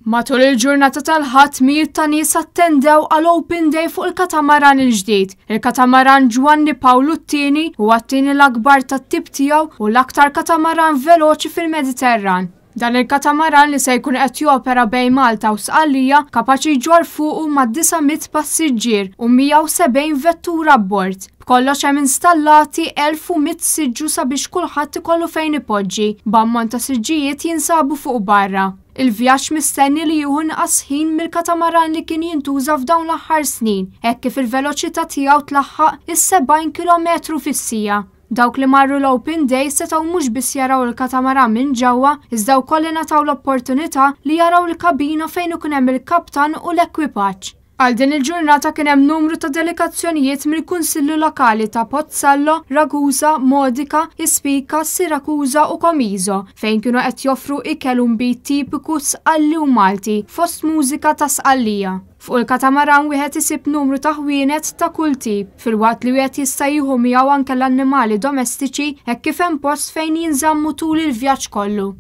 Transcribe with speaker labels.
Speaker 1: Matul il-ġurnata tal-ħadd mijiet ta' nies attendew għal Open Day fuq il-katamaran il-ġdid. Il-katamaran Giovanni Paolo II huwa t-tieni l-akbar tat-tip tiegħu u l-aktar katamaran veloċi fil-Mediterran. Dan il-katamaran li se jkun qed jopera bejn Malta u Sqallija kapaċi jġor fuqu ma' 900 passiġġier u 170 vettura abbord. B'kollox hemm installati 1100 siġġu sabiex kulħadd ikollu fejn ipoġġi, b'ammont ta' siġġijiet jinsabu fuq barra. Il-vjaġġ mistenni li jieħu inqas ħin mill-katamaran li kien jintuża f'dawn l-aħħar snin, hekk kif il-veloċità tiegħu tlaħħaq is-70 km fis-sija. Dawk li marru l-Open Day setgħu mhux biss jaraw il-katamaran minn ġewwa, iżda wkoll ingħataw l-opportunità li jaraw il-kabina fejn ikun hemm il-kaptan u l-ekwipaġġ. Għal din il-ġurnata kien hemm numru ta' delegazzjonijiet mill-Kunsilli Lokali ta' Pozzallo, Ragusa, Modica, Ispica, Sirakuża u Comiso, fejn kienu qed joffru ikel u nbit tipiku Sqalli u Malti fost mużika ta' Sqallija. Fuq il-katamaran wieħed isib numru ta' ħwienet ta' kull tip, filwaqt li wieħed jista' jieħu miegħu anke l-annimali domestiċi hekk kif hemm post fejn jinżammu tul il-vjaġġ kollu.